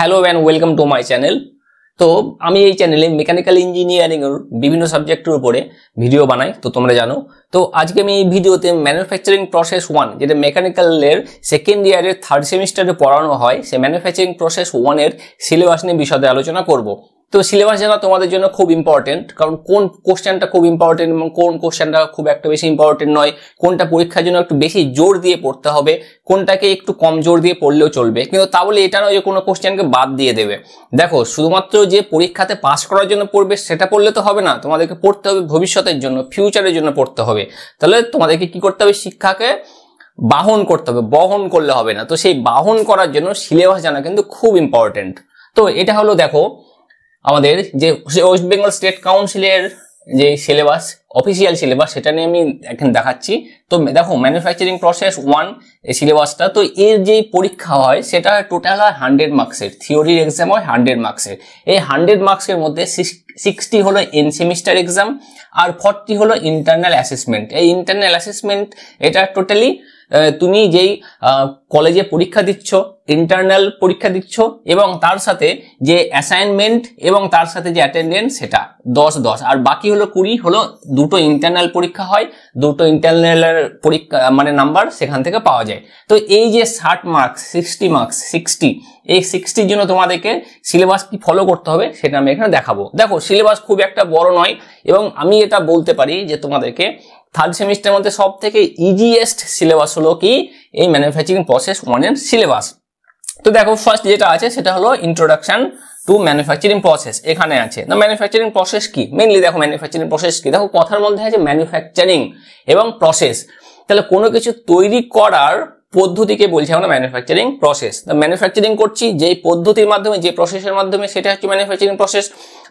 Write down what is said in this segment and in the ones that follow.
Hello and welcome to my channel. তো আমি এই চ্যানেলে মেকানিক্যাল ইঞ্জিনিয়ারিং এর বিভিন্ন সাবজেক্টের উপরে ভিডিও বানাই, তো তোমরা জানো। তো আজকে আমি এই ভিডিওতে ম্যানুফ্যাকচারিং প্রসেস 1, যেটা মেকানিক্যালের সেকেন্ড ইয়ারের থার্ড সেমিস্টারে পড়ানো হয়, সেই ম্যানুফ্যাকচারিং প্রসেস 1 এর সিলেবাস নিয়ে বিশদে আলোচনা করব। তো সিলেবাস জানা তোমাদের জন্য খুব ইম্পর্টেন্ট, কারণ কোন কোশ্চেনটা খুব ইম্পর্টেন্ট এবং কোন কোশ্চেনটা খুব একটা বেশি ইম্পর্টেন্ট নয়, কোনটা পরীক্ষার জন্য একটু বেশি জোর দিয়ে পড়তে হবে, কোনটাকে একটু কম জোর দিয়ে পড়লেও চলবে। কিন্তু তা বলে এটা নয় যে কোনো কোশ্চেনকে বাদ দিয়ে দেবে। দেখো, শুধুমাত্র যে পরীক্ষাতে পাস করার জন্য পড়বে সেটা পড়লে তো হবে না, তোমাদেরকে পড়তে হবে ভবিষ্যতের জন্য, ফিউচারের জন্য পড়তে হবে। তাহলে তোমাদেরকে কি করতে হবে? শিক্ষাকে বাহন করতে হবে, বহন করলে হবে না। তো সেই বাহন করার জন্য সিলেবাস জানা কিন্তু খুব ইম্পর্টেন্ট। তো এটা হলো, দেখো, আমাদের যে ওয়েস্ট বেঙ্গল স্টেট কাউন্সিলের যে সিলেবাস, অফিসিয়াল সিলেবাস, সেটা নিয়ে আমি এখন দেখাচ্ছি। তো দেখো, ম্যানুফ্যাকচারিং প্রসেস 1 এই সিলেবাসটা, তো এর যে পরীক্ষা হয় সেটা টোটাল হয় 100 মার্কসের, থিওরির এক্সাম হয় 100 মার্কসের। এই 100 মার্কসের মধ্যে 60 হলো এন সেমিস্টার এক্সাম আর 40 হলো ইন্টারনাল অ্যাসেসমেন্ট। এই ইন্টারনাল অ্যাসেসমেন্ট এটা টোটালি তুমি যেই কলেজে পরীক্ষা দিচ্ছ, ইন্টারনাল পরীক্ষা দিচ্ছ, এবং তার সাথে যে অ্যাসাইনমেন্ট এবং তার সাথে যে অ্যাটেন্ডেন্স, সেটা 10 আর বাকি হলো 20 হলো দুটো ইন্টারনাল পরীক্ষা হয়, দুটো ইন্টারনালের পরীক্ষা মানে নাম্বার সেখান থেকে পাওয়া যায়। তো এই যে 60 মার্কস, 60 মার্কস, 60, এই 60-র জন্য তোমাদেরকে সিলেবাস কি ফলো করতে হবে সেটা আমি এখানে দেখাবো। দেখো, সিলেবাস খুব একটা বড় নয়, এবং আমি এটা বলতে পারি যে তোমাদেরকে থার্ড সেমিস্টারের মধ্যে সব থেকে ইজিয়েস্ট সিলেবাস হলো কি এই ম্যানুফ্যাকচারিং প্রসেস 1 এর সিলেবাস। তো দেখো, ফার্স্ট যেটা আছে সেটা হলো ইন্ট্রোডাকশন টু ম্যানুফ্যাকচারিং প্রসেস। এখানে আছে না ম্যানুফ্যাকচারিং প্রসেস কি, মেইনলি দেখো ম্যানুফ্যাকচারিং প্রসেস কি। দেখো, কথার মধ্যে আছে ম্যানুফ্যাকচারিং এবং প্রসেস, তাহলে কোনো কিছু তৈরি করার পদ্ধতিকে বলছি আমরা ম্যানুফ্যাকচারিং প্রসেস। ম্যানুফ্যাকচারিং করছি যেই পদ্ধতির মাধ্যমে, যে প্রসেসের মাধ্যমে, সেটা হচ্ছে ম্যানুফ্যাকচারিং প্রসেস।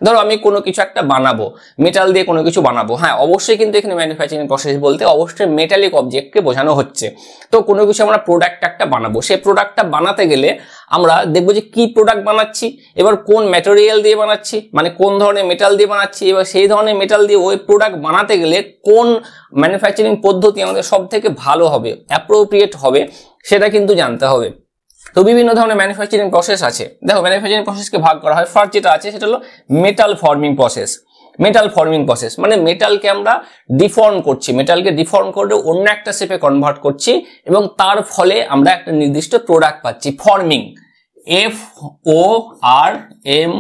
ধরো আমি কোনো কিছু একটা বানাবো, মেটাল দিয়ে কোনো কিছু বানাবো, হ্যাঁ অবশ্যই কিন্তু এখানে ম্যানুফ্যাকচারিং প্রসেস বলতে অবশ্যই মেটালিক অবজেক্টকে বোঝানো হচ্ছে। তো কোনো কিছু আমরা প্রোডাক্ট একটা বানাবো, সেই প্রোডাক্টটা বানাতে গেলে আমরা দেখবো যে কি প্রোডাক্ট বানাচ্ছি, এবার কোন ম্যাটেরিয়াল দিয়ে বানাচ্ছি, মানে কোন ধরনের মেটাল দিয়ে বানাচ্ছি, এবার সেই ধরনের মেটাল দিয়ে ওই প্রোডাক্ট বানাতে গেলে কোন ম্যানুফ্যাকচারিং পদ্ধতি আমাদের সব থেকে ভালো হবে, অ্যাপ্রোপ্রিয়েট হবে, সেটা কিন্তু জানতে হবে। তো বিভিন্ন ধরনের ম্যানুফ্যাকচারিং প্রসেস আছে। দেখো, ম্যানুফ্যাকচারিং প্রসেসকে ভাগ করা হয়। ফার্স্ট যেটা আছে সেটা হলো metal forming process. Metal forming process মানে মেটালকে আমরা ডিফর্ম করছি, মেটালকে ডিফর্ম করে অন্য একটা শেপে কনভার্ট করছি, এবং তার ফলে আমরা একটা নির্দিষ্ট প্রোডাক্ট পাচ্ছি। Forming, FORMING,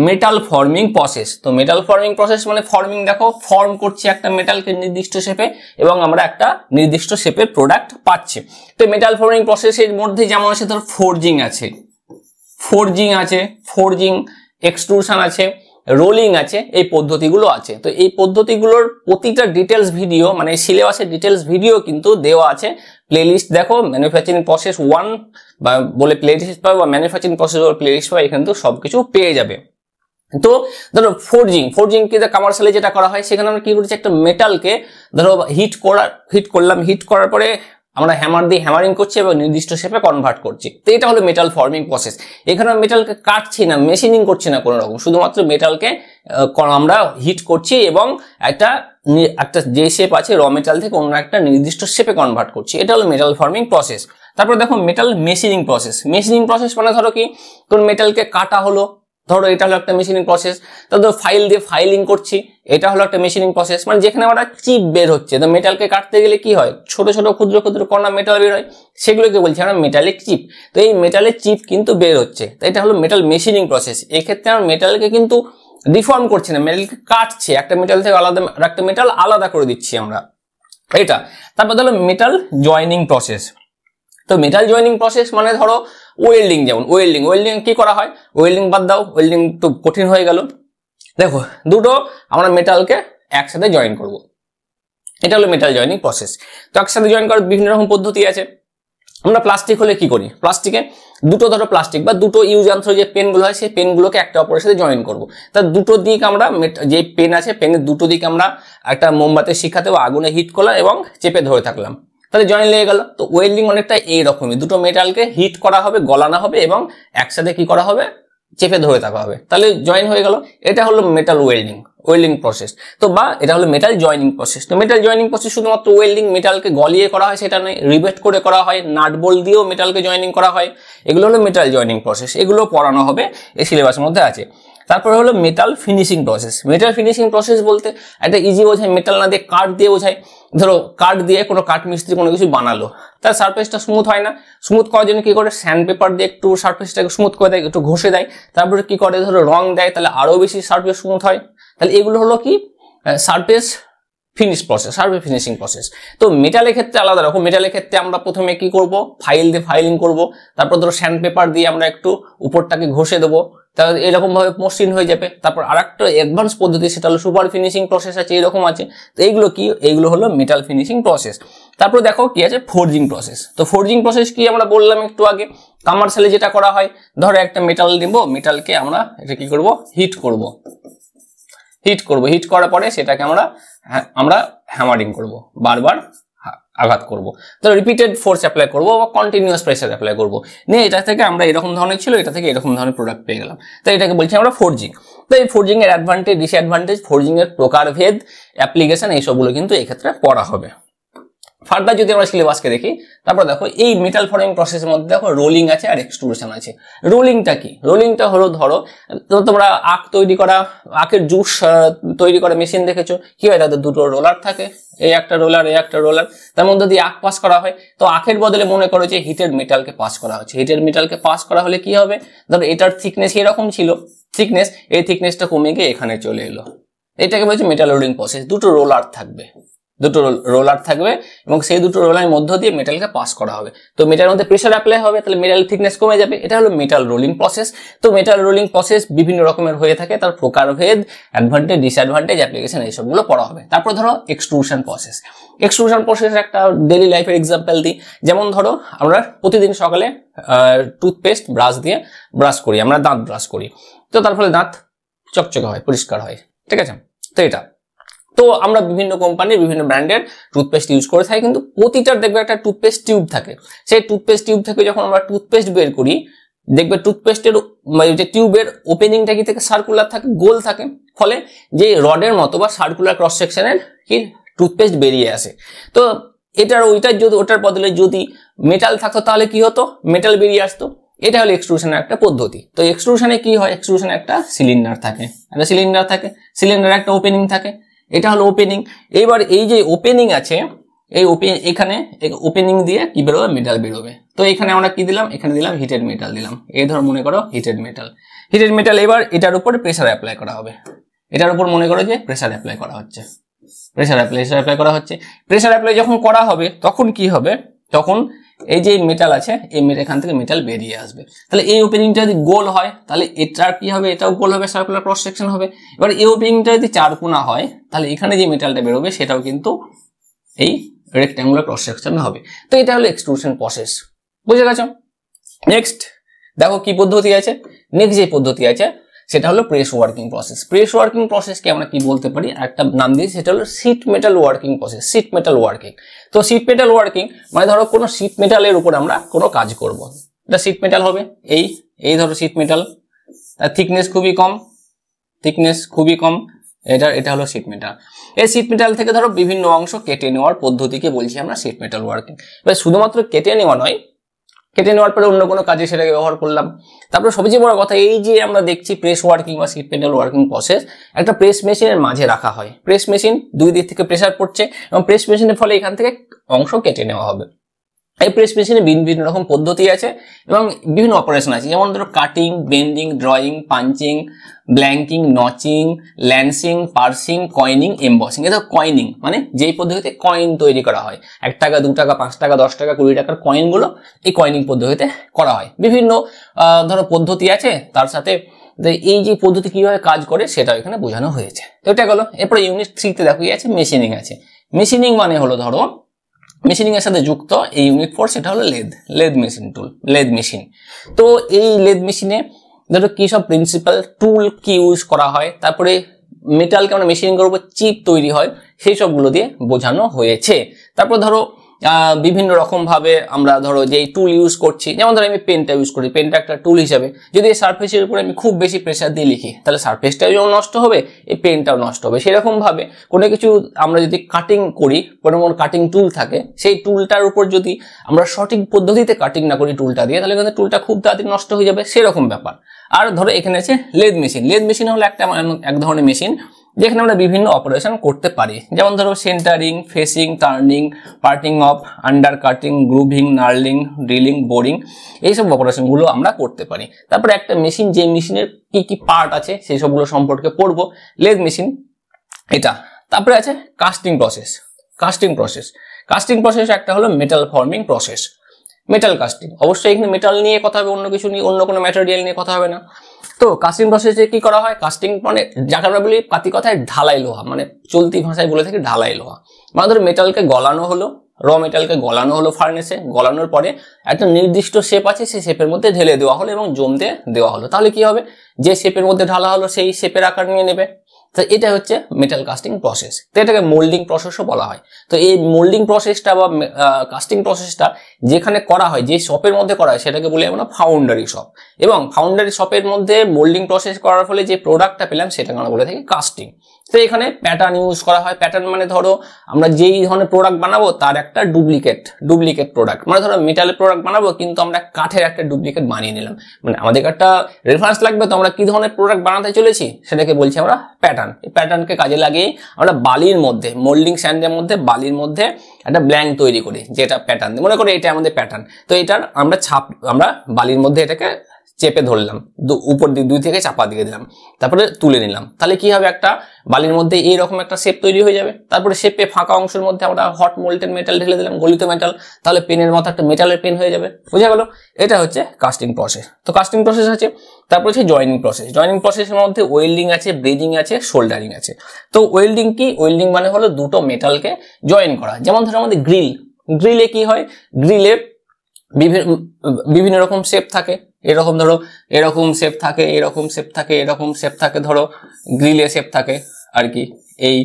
metal forming process. তো মেটাল ফর্মিং প্রসেস মানে ফর্মিং, দেখো ফর্ম করছি একটা মেটালকে নির্দিষ্ট শেপে, এবং আমরা একটা নির্দিষ্ট শেপের প্রোডাক্ট পাচ্ছি। তো মেটাল ফর্মিং প্রসেসের মধ্যে যেমন আছে, ধর ফোর্জিং আছে, এক্সট্রুশন আছে, রোলিং আছে, এই পদ্ধতিগুলো আছে। তো এই পদ্ধতিগুলোর প্রতিটা ডিটেলস ভিডিও, মানে সিলেবাসের ডিটেলস ভিডিও কিন্তু দেওয়া আছে। প্লেলিস্ট দেখো, ম্যানুফ্যাকচারিং প্রসেস 1 বা বলে প্লেলিস্ট পাবে, বা ম্যানুফ্যাকচারিং প্রসেস বলে প্লেলিস্ট পাবে, এখানে তো সবকিছু পেয়ে যাবে। তো ধরো ফোর্জিং কি কমার্শিয়ালি যেটা করা হয়, সেখানে আমরা কি করছি, একটা মেটালকে ধরো হিট করার পরে আমরা হ্যামার দিয়ে হ্যামারিং করছি এবং নির্দিষ্ট শেপে কনভার্ট করছি। তো এটা হলো মেটাল ফর্মিং প্রসেস। এখানে মেটালকে কাটছি না, মেশিনিং করছি না কোনো রকম, শুধুমাত্র মেটালকে আমরা হিট করছি এবং একটা যে শেপ আছে র মেটাল থেকে অন্য একটা নির্দিষ্ট শেপে কনভার্ট করছি। এটা হলো মেটাল ফর্মিং প্রসেস। তারপর দেখো metal machining process. Machining process মানে ধরো কি, কোন মেটালকে কাটা হলো, ধরো এটা হলো একটা মেশিনিং প্রসেস। তারপর ফাইল দিয়ে ফাইলিং করছি, এটা হলো একটা মেশিনিং প্রসেস, মানে যেখানে আমরা চিপ বের হচ্ছে। তো মেটালকে কাটতে গেলে কি হয়, ছোট ছোট ক্ষুদ্র ক্ষুদ্র কণা মেটাল বের হয়, সেগুলোকে বলছি আমরা মেটালিক চিপ। তো এই মেটালের চিপ কিন্তু বের হচ্ছে, তো এটা হলো মেটাল মেশিনিং প্রসেস। এক্ষেত্রে আমরা মেটালকে কিন্তু ডিফর্ম করছি না, মেটালকে কাটছি, একটা মেটাল থেকে আলাদা একটা মেটাল আলাদা করে দিচ্ছি আমরা, এটা। তারপর হলো মেটাল জয়েনিং প্রসেস। তো মেটাল জয়েনিং প্রসেস মানে ধরো ওয়েল্ডিং, যেমন ওয়েল্ডিং কি করা হয়, ওয়েল্ডিং বাদ দাও, ওয়েল্ডিং তো কঠিন হয়ে গেল। দেখো, দুটো আমরা মেটালকে একসাথে জয়েন করব, এটা হলো মেটাল জয়েনিং প্রসেস। তো একসাথে জয়েন করার বিভিন্ন রকম পদ্ধতি আছে। আমরা প্লাস্টিক হলে কি করি, প্লাস্টিকে দুটো ধরো প্লাস্টিক বা দুটো ইউজ অ্যান্ড থ্রো যে পেনগুলো হয়, সেই পেনগুলোকে একটা অপরের সাথে জয়েন করবো। তার দুটো দিক আমরা, যে পেন আছে পেনের দুটো দিক আমরা একটা মোমবাতির শিখাতে বা আগুনে হিট করলাম এবং চেপে ধরে থাকলাম, তাহলে জয়েন লেগে গেল। তো ওয়েল্ডিং অনেকটা এইরকমই, দুটো মেটালকে হিট করা হবে, গলানো হবে এবং একসাথে কি করা হবে, চেপে ধরে থাকা হবে, তাহলে জয়েন হয়ে গেল। এটা হলো মেটাল ওয়েল্ডিং। Welding process. তো বা এটা হলো মেটাল জয়েনিং প্রসেস। তো মেটাল জয়েনিং প্রসেস শুধুমাত্র ওয়েল্ডিং, মেটালকে গলিয়ে করা হয় সেটা নয়, রিবেট করে করা হয়, নাট বোল্ট দিয়েও মেটালকে জয়েনিং করা হয়, এগুলো হলো মেটাল জয়েনিং প্রসেস, এগুলো পড়ানো হবে এই সিলেবাসের মধ্যে আছে। তারপরে হলো metal finishing process. Metal finishing process বলতে একটা ইজি বোঝায়, মেটাল না দিয়ে কাঠ দিয়ে বোঝায়। ধরো কাঠ দিয়ে কোনো কাঠ মিস্ত্রি কোনো কিছু বানালো, তার সারফেসটা স্মুথ হয় না, স্মুথ করার জন্য কি করে স্যান্ড পেপার দিয়ে একটু সারফেসটাকে স্মুথ করে দেয়, একটু ঘষে দেয়, তারপরে কি করে ধরো রং দেয়, তাহলে আরো বেশি সারফেস স্মুথ হয়। তাহলে এগুলো হলো কি surface finish process, surface finishing process. তো মেটালের ক্ষেত্রে আলাদা রকম। মেটালের ক্ষেত্রে আমরা প্রথমে কি করব, ফাইল দিয়ে ফাইলিং করব, তারপর ধরো স্যান্ড পেপার দিয়ে আমরা একটু উপরটাকে ঘষে দেবো, তাহলে এরকম ভাবে মসৃণ হয়ে যাবে। তারপর আরেকটা অ্যাডভান্স পদ্ধতি, সেটা হলো সুপার ফিনিশিং প্রসেস আছে, এরকম আছে। তো এইগুলো কি, এইগুলো হলো মেটাল ফিনিশিং প্রসেস। তারপর দেখো কি আছে ফোর্জিং প্রসেস। তো ফোর্জিং প্রসেস কি আমরা বললাম একটু আগে, কমার্শিয়ালি যেটা করা হয়, ধরো একটা মেটাল নিব, মেটালকে আমরা এটা কি করব, হিট করব, হিট করার পরে সেটাকে আমরা হ্যামারিং করব, বারবার আঘাত করব, তো রিপিটেড ফোর্স অ্যাপ্লাই করব বা কন্টিনিউয়াস প্রেসার অ্যাপ্লাই করব, নিয়ে এটা থেকে আমরা এরকম ধরনের ছিল, এটা থেকে এরকম ধরনের প্রোডাক্ট পেয়ে গেলাম। তো এটাকে বলছি আমরা ফোর্জিং। তো এই ফোর্জিং এর অ্যাডভান্টেজ, ডিসঅ্যাডভান্টেজ, ফোর্জিং এর প্রকারভেদ, অ্যাপ্লিকেশন, এইসবগুলো কিন্তু এই ক্ষেত্রে পড়া হবে। ফার্দার যদি আমরা সিলেবাসকে দেখি, তারপর দেখো এই মেটাল ফর্মিং প্রসেসের মধ্যে দেখো রোলিং আছে আর এক্সট্রুশন আছে। রোলিংটা কি, রোলিংটা হলো ধরো তোমরা আখ তৈরি করা, আখের জুস তৈরি করা মেশিন দেখেছো, কি হয় তাদের দুটো রোলার থাকে, এই একটা রোলার, এই একটা রোলার, তার মধ্যে দিয়ে আখ পাস করা হয়। তো আখের বদলে মনে করো যে হিটেড মেটালকে পাস করা হচ্ছে, হিটেড মেটালকে পাস করা হলে কি হবে, ধরো এটার থিকনেস এরকম ছিল, থিকনেস, এই থিকনেসটা কমে গিয়ে এখানে চলে এলো, এটাকে বলছে মেটাল রোলিং প্রসেস। দুটো রোলার থাকবে, দুটো রোলার থাকবে এবং সেই দুটো রোলারের মধ্য দিয়ে মেটালকে পাস করা হবে। তো মেটালের মধ্যে প্রেসার অ্যাপ্লাই হবে, তাহলে মেটাল থিকনেস কমে যাবে, এটা হলো মেটাল রোলিং প্রসেস। তো মেটাল রোলিং প্রসেস বিভিন্ন রকমের হয়ে থাকে, তার প্রকারভেদ, অ্যাডভান্টেজ, ডিসঅ্যাডভান্টেজ, অ্যাপ্লিকেশন, এইসবগুলো পড়া হবে। তারপর ধরো এক্সট্রুশন প্রসেস। এক্সট্রুশন প্রসেস একটা ডেইলি লাইফের এক্সাম্পল দিই, যেমন ধরো আমরা প্রতিদিন সকালে টুথপেস্ট ব্রাশ দিয়ে ব্রাশ করি, আমরা দাঁত ব্রাশ করি, তো তার ফলে দাঁত চকচকে হয়, পরিষ্কার হয়, ঠিক আছে। তো এটা, তো আমরা বিভিন্ন কোম্পানির বিভিন্ন ব্র্যান্ডের টুথপেস্ট ইউজ করে থাকি, কিন্তু প্রতিটার দেখবে একটা টুথপেস্ট টিউব থাকে। সেই টুথপেস্ট টিউব থেকে যখন আমরা টুথপেস্ট বের করি, দেখবে টুথপেস্টের যে টিউবের ওপেনিংটা কি থেকে সার্কুলার থাকে, গোল থাকে, ফলে যে রডের মতো বা সার্কুলার ক্রস সেকশনের কি টুথপেস্ট বেরিয়ে আসে। তো এটার ওইটার যদি ওটার বদলে যদি মেটাল থাকতো তাহলে কি হতো, মেটাল বেরিয়ে আসতো। এটা হলো এক্সট্রুশনের একটা পদ্ধতি। তো এক্সট্রুশনে কি হয়, এক্সট্রুশনে একটা সিলিন্ডার থাকে, সিলিন্ডারে একটা ওপেনিং থাকে, এটা হলো ওপেনিং। এবার এই যে ওপেনিং আছে, এই এখানে ওপেনিং দিয়ে কি বেরোবে, মেটাল বেরোবে। তো এখানে আমরা কি দিলাম, এখানে দিলাম হিটেড মেটাল দিলাম, এই ধর মনে করো হিটেড মেটাল। এবার এটার উপর প্রেসার অ্যাপ্লাই করা হবে, এটার উপর মনে করো যে প্রেসার অ্যাপ্লাই করা হচ্ছে, প্রেসার অ্যাপ্লাই যখন করা হবে তখন কি হবে, তখন এই যে মেটাল আছে, এই এখান থেকে মেটাল বেরিয়ে আসবে। তাহলে এই ওপেনিংটা যদি গোল হয় তাহলে এটার কি হবে, এটাও গোল হবে, সার্কুলার ক্রস সেকশন হবে। এবার এই ওপেনিংটা যদি চারকোনা হয় তাহলে এখানে যে মেটালটা বেরোবে সেটাও কিন্তু এই রেক্ট্যাঙ্গুলার ক্রস সেকশন হবে। তো এটা হলো এক্সট্রুশন প্রসেস, বুঝে গেছো। নেক্সট দেখো কি পদ্ধতি আছে, নেক্সট যে পদ্ধতি আছে সেটা হলো press working process. Press working প্রসেসকে আমরা কি বলতে পারি, একটা নাম দিই, সেটা হলো sheet metal working process, sheet metal working. তো শীট মেটাল ওয়ার্কিং মানে ধরো কোনো শীট মেটালের উপর আমরা কোনো কাজ করব, এটা শীট মেটাল হবে, এই ধরো শীট মেটাল, তার থিকনেস খুবই কম, এটা হলো শীট মেটাল। এই শীট মেটাল থেকে ধরো বিভিন্ন অংশ কেটে নেওয়ার পদ্ধতিকে বলছি আমরা শীট মেটাল ওয়ার্কিং। এবার শুধুমাত্র কেটে নেওয়া নয়, কেটে নেওয়ার পরে অন্য কোনো কাজে সেটাকে ব্যবহার করলাম। তারপরে সবচেয়ে বড় কথা, এই যে আমরা দেখছি প্রেস ওয়ার্কিং বা শীট মেটাল ওয়ার্কিং প্রসেস, একটা প্রেস মেশিনের মাঝে রাখা হয়। প্রেস মেশিন দুই দিক থেকে প্রেসার পড়ছে এবং প্রেস মেশিনের ফলে এখান থেকে অংশ কেটে নেওয়া হবে। এই প্রেস মেশিনে বিভিন্ন রকম পদ্ধতি আছে এবং বিভিন্ন অপারেশন আছে, যেমন ধরো cutting, bending, drawing, punching, blanking, notching, lancing, piercing, coining, embossing. এটা কয়েনিং মানে যেই পদ্ধতিতে কয়েন তৈরি করা হয়, 1 টাকা, 2 টাকা, 5 টাকা, 10 টাকা, 20 টাকার কয়েনগুলো এই কয়েনিং পদ্ধতিতে করা হয়। বিভিন্ন ধরো পদ্ধতি আছে, তার সাথে এই যে পদ্ধতি কিভাবে কাজ করে সেটাও এখানে বোঝানো হয়েছে। তো এটা গেল। এরপরে ইউনিট 3 তে দেখো কি আছে, মেশিনিং আছে। মেশিনিং মানে হলো ধরো মেশিনিং এর সাথে যুক্ত এই ইউনিট 4, সেটা হলো লেদ মেশিন। তো এই লেদ মেশিনে ধরো কি সব প্রিন্সিপাল টুল কি ইউজ করা হয়, তারপরে মেটালকে আমরা মেশিনিং করবো, চিপ তৈরি হয়, সেই সবগুলো দিয়ে বোঝানো হয়েছে। তারপর ধরো বিভিন্ন রকম ভাবে আমরা ধরো যে টুল ইউজ করছি, যেমন ধরো আমি পেনটা ইউজ করি, পেনটা একটা টুল হিসেবে। যদি এই সারফেসের উপরে আমি খুব বেশি প্রেসার দিয়ে লিখি তাহলে সারফেসটাও যেমন নষ্ট হবে, এই পেনটাও নষ্ট হবে। সেরকম ভাবে কোনো কিছু আমরা যদি কাটিং করি, কোনো কাটিং টুল থাকে, সেই টুলটার উপর যদি আমরা সঠিক পদ্ধতিতে কাটিং না করি টুলটা দিয়ে, তাহলে কিন্তু টুলটা খুব তাড়াতাড়ি নষ্ট হয়ে যাবে, সেরকম ব্যাপার। আর ধরো এখানে আছে লেদ মেশিন। লেদ মেশিন হলো এক ধরনের মেশিন যেখানে আমরা বিভিন্ন অপারেশন করতে পারি, যেমন ধরো centering, facing, turning, parting off, under cutting, grooving, knurling, drilling, boring, এইসব অপারেশনগুলো আমরা করতে পারি। তারপরে একটা মেশিন, যে মেশিনের কি কি পার্ট আছে সেই সবগুলো সম্পর্কে পড়বো। লেদ মেশিন এটা। তারপরে আছে কাস্টিং প্রসেস। কাস্টিং প্রসেস একটা হলো metal forming process. Metal casting, অবশ্যই এখানে মেটাল নিয়ে কথা হবে, অন্য কিছু নিয়ে, অন্য কোনো ম্যাটেরিয়াল নিয়ে কথা হবে না। তো কাস্টিং প্রসেসে কি করা হয়? কাস্টিং মানে যাকে আমরা বলি পাতি কথায় ঢালাই লোহা, মানে চলতি ভাষায় বলে থাকি ঢালাই লোহা। মানে ধরো মেটালকে গলানো হলো, র মেটালকে গলানো হলো ফার্নেসে, গলানোর পরে একটা নির্দিষ্ট শেপ আছে, সেই শেপের মধ্যে ঢেলে দেওয়া হলো এবং জমতে দেওয়া হলো। তাহলে কি হবে? যে শেপের মধ্যে ঢালা হলো সেই শেপের আকার নিয়ে নেবে। তো এটা হচ্ছে মেটাল কাস্টিং প্রসেস। তো এটাকে মোল্ডিং প্রসেসও বলা হয়। তো এই মোল্ডিং প্রসেসটা বা কাস্টিং প্রসেসটা যেখানে করা হয়, যে শপের মধ্যে করা হয়, সেটাকে বলি আমরা ফাউন্ডারি শপ। এবং ফাউন্ডারি শপের মধ্যে মোল্ডিং প্রসেস করার ফলে যে প্রোডাক্টটা পেলাম সেটাকে আমরা বলে থাকি কাস্টিং। তো এখানে প্যাটার্ন ইউজ করা হয়। প্যাটার্ন মানে ধরো আমরা যেই ধরনের প্রোডাক্ট বানাবো তার একটা ডুপ্লিকেট প্রোডাক্ট। মানে ধরো মেটালের প্রোডাক্ট বানাবো কিন্তু আমরা কাঠের একটা ডুপ্লিকেট বানিয়ে নিলাম। মানে আমাদের একটা রেফারেন্স লাগবে, তো আমরা কি ধরনের প্রোডাক্ট বানাতে চলেছি সেটাকে বলছি আমরা প্যাটার্ন। এই প্যাটার্নকে কাজে লাগিয়ে আমরা বালির মধ্যে, মোল্ডিং স্যান্ডের মধ্যে, বালির মধ্যে একটা ব্ল্যাঙ্ক তৈরি করি, যেটা প্যাটার্ন। মনে করি এটা আমাদের প্যাটার্ন। তো এটার আমরা বালির মধ্যে এটাকে চেপে ধরলাম, উপর দিক দুই থেকে চাপা দিয়ে দিলাম, তারপরে তুলে নিলাম। তাহলে কি হবে? একটা বালির মধ্যে এইরকম একটা শেপ তৈরি হয়ে যাবে। তারপরে শেপে ফাঁকা অংশের মধ্যে আমরা হট মোল্টেড মেটাল ঢেলে দিলাম, গলিত মেটাল। তাহলে পেনের মতো একটা মেটালের পেন হয়ে যাবে। বুঝা গেল? এটা হচ্ছে কাস্টিং প্রসেস। তো কাস্টিং প্রসেস আছে। তারপর হচ্ছে জয়েনিং প্রসেস। জয়েনিং প্রসেসের মধ্যে ওয়েল্ডিং আছে, ব্রেজিং আছে, সোল্ডারিং আছে। তো ওয়েল্ডিং কি? ওয়েল্ডিং মানে হলো দুটো মেটালকে জয়েন করা। যেমন ধরো আমাদের গ্রিলে কি হয়? গ্রিলে বিভিন্ন রকম শেপ থাকে। এরকম ধরো এরকম শেপ থাকে, এরকম শেপ থাকে, এরকম শেপ থাকে। ধরো গ্রিলে শেপ থাকে আর কি, এই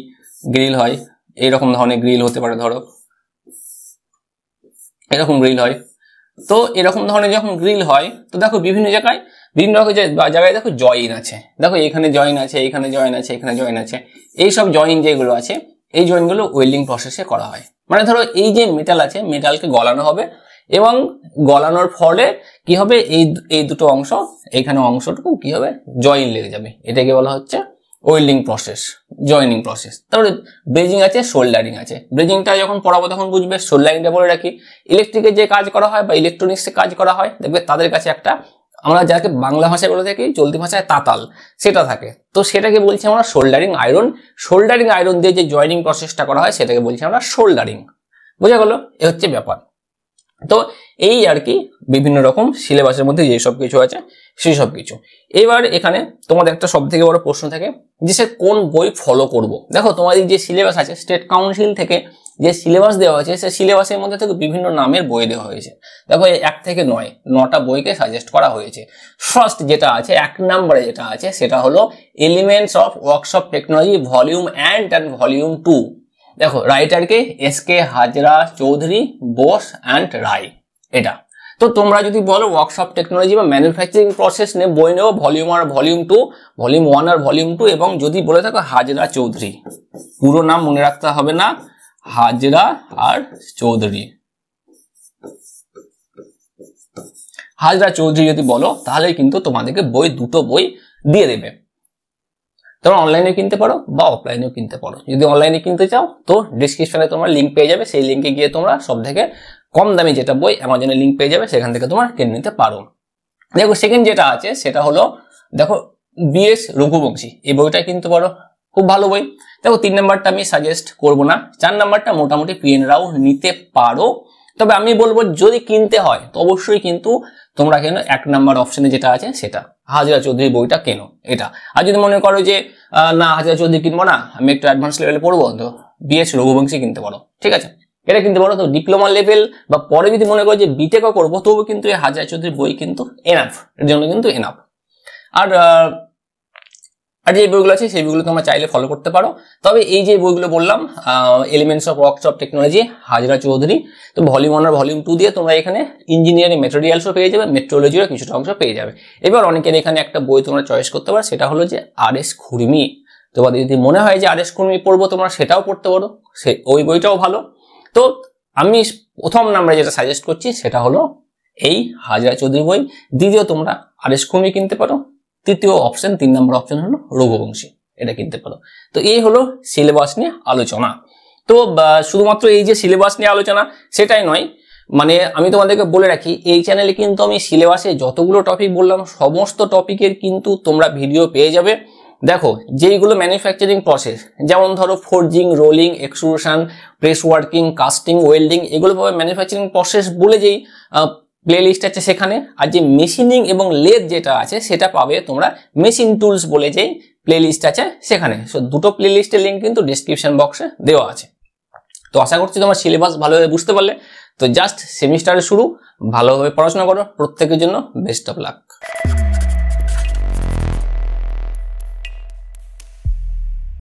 গ্রিল হয়, এইরকম ধরনের গ্রিল হতে পারে, ধরো এরকম গ্রিল হয়। তো এরকম ধরনের যখন গ্রিল হয়, তো দেখো বিভিন্ন জায়গায় দেখো জয়েন আছে। দেখো এখানে জয়েন আছে, এখানে জয়েন আছে, এখানে জয়েন আছে। এইসব জয়েন যেগুলো আছে, এই জয়েনগুলো ওয়েল্ডিং প্রসেসে করা হয়। মানে ধরো এই যে মেটাল আছে, মেটালকে গলানো হবে এবং গলানোর ফলে কি হবে? এই দুটো অংশ, এইখানে অংশটুকু কি হবে? জয়েন লেগে যাবে। এটাকে বলা হচ্ছে ওয়েল্ডিং প্রসেস, জয়েনিং প্রসেস। তারপরে ব্রেজিং আছে, সোল্ডারিং আছে। ব্রেজিংটা যখন পড়াবো তখন বুঝবে। সোল্ডারিংটা বলে রাখি, ইলেকট্রিকের যে কাজ করা হয় বা ইলেকট্রনিক্সে কাজ করা হয়, দেখবে তাদের কাছে একটা, আমরা যাকে বাংলা ভাষায় বলে থাকি, চলতি ভাষায় তাতাল, সেটা থাকে। তো সেটাকে বলছি আমরা সোল্ডারিং আয়রন। সোল্ডারিং আয়রন দিয়ে যে জয়েনিং প্রসেসটা করা হয় সেটাকে বলছি আমরা সোল্ডারিং। বোঝা গেল? এ হচ্ছে ব্যাপার। তো এই আর কি বিভিন্ন রকম সিলেবাসের মধ্যে যেসব কিছু আছে সেই সব কিছু। এবার এখানে তোমাদের একটা সব থেকে বড় প্রশ্ন থাকে যে স্যার কোন বই ফলো করব। দেখো তোমাদের যে সিলেবাস আছে, স্টেট কাউন্সিল থেকে যে সিলেবাস দেওয়া হয়েছে, সেই সিলেবাসের মধ্যে থেকে বিভিন্ন নামের বই দেওয়া হয়েছে। দেখো 1 থেকে 9টা বইকে সাজেস্ট করা হয়েছে। ফার্স্ট যেটা আছে, 1 নম্বরে যেটা আছে, সেটা হলো elements of workshop technology volume 1 and volume 2। দেখো রাইটারকে SK হাজরা চৌধুরী, বোস অ্যান্ড রায়। এটা তো তোমরা যদি বলো ওয়ার্কশপ টেকনোলজি বা ম্যানুফ্যাকচারিং প্রসেস নিয়ে বই নেবো, ভলিউম 1 আর ভলিউম 2, এবং যদি বলে থাকো হাজরা চৌধুরী, পুরো নাম মনে রাখতে হবে না, হাজরা আর চৌধুরী, হাজরা চৌধুরী যদি বলো তাহলে কিন্তু তোমাদেরকে দুটো বই দিয়ে দেবে। তোমরা অনলাইনে কিনতে পারো বা অফলাইনেও কিনতে পারো। যদি অনলাইনে কিনতে চাও তো ডিসক্রিপশনে তোমরা লিঙ্ক পেয়ে যাবে, সেই লিঙ্কে গিয়ে তোমরা সব থেকে কম দামে যেটা বই অ্যামাজনে লিঙ্ক পেয়ে যাবে, সেখান থেকে তোমরা কিনে নিতে পারো। দেখো সেকেন্ড যেটা আছে সেটা হলো দেখো BS রঘুবংশী, এই বইটা কিনতে পারো, খুব ভালো বই। দেখো 3 নাম্বারটা আমি সাজেস্ট করবো না, 4 নাম্বারটা মোটামুটি PN রাও নিতে পারো। তবে আমি বলবো যদি কিনতে হয় তো অবশ্যই কিন্তু তোমরা কেন 1 নাম্বার অপশনে যেটা আছে সেটা, হাজরা চৌধুরী বইটা কেনো এটা। আর যদি মনে করো যে না হাজরা চৌধুরী কিনবো না, আমি একটু অ্যাডভান্স লেভেলে পড়বো, তো BS রঘুবংশী কিনতে পারো, ঠিক আছে, এটা কিনতে পারো। তো ডিপ্লোমা লেভেল বা পরে যদি মনে করো যে বিটেকও করবো, তবু কিন্তু এই হাজরা চৌধুরী বই কিন্তু এনাফ, এর জন্য কিন্তু এনাফ। আর আর যে বইগুলো আছে সেই বইগুলো তোমরা চাইলে ফলো করতে পারো। তবে এই যে বইগুলো বললাম, elements of workshop technology Hazra Chowdhury, তো ভলিউম 1 আর ভলিউম 2 দিয়ে তোমরা এখানে ইঞ্জিনিয়ারিং মেটেরিয়ালসও পেয়ে যাবে, মেট্রোলজিরও কিছুটা অংশ পেয়ে যাবে। এবার অনেকের এখানে একটা বই তোমরা চয়েস করতে পারো, সেটা হলো যে আর.এস. খুরমি। তোমাদের যদি মনে হয় যে আর.এস. খুরমি পড়বো, তোমরা সেটাও পড়তে পারো, ওই বইটাও ভালো। তো আমি প্রথম নাম্বারে যেটা সাজেস্ট করছি সেটা হলো এই হাজরা চৌধুরী বই। দ্বিতীয় তোমরা আর.এস. খুরমি কিনতে পারো। তৃতীয় অপশন, 3 নম্বর অপশন হলো রঘুবংশী, এটা কিনতে পারো। তো এই হলো সিলেবাস নিয়ে আলোচনা। তো শুধুমাত্র এই যে সিলেবাস নিয়ে আলোচনা সেটাই নয়, মানে আমি তোমাদেরকে বলে রাখি, এই চ্যানেলে কিন্তু আমি সিলেবাসে যতগুলো টপিক বললাম সমস্ত টপিকের কিন্তু তোমরা ভিডিও পেয়ে যাবে। দেখো, যেইগুলো ম্যানুফ্যাকচারিং প্রসেস, যেমন ধরো forging, rolling, extrusion, press working, casting, welding, এগুলো পাবে ম্যানুফ্যাকচারিং প্রসেস বলে যেই প্লে লিস্ট আছে সেখানে। আর যে মেশিনিং এবং লেদ যেটা আছে সেটা পাবে তোমরা মেশিন টুলস বলে যেই প্লে লিস্ট আছে সেখানে। সো দুটো প্লে লিস্টের লিঙ্ক কিন্তু ডিসক্রিপশন বক্সে দেওয়া আছে। তো আশা করছি তোমার সিলেবাস ভালোভাবে বুঝতে পারলে। তো জাস্ট সেমিস্টারের শুরু, ভালোভাবে পড়াশোনা করো, প্রত্যেকের জন্য বেস্ট অফ লাক।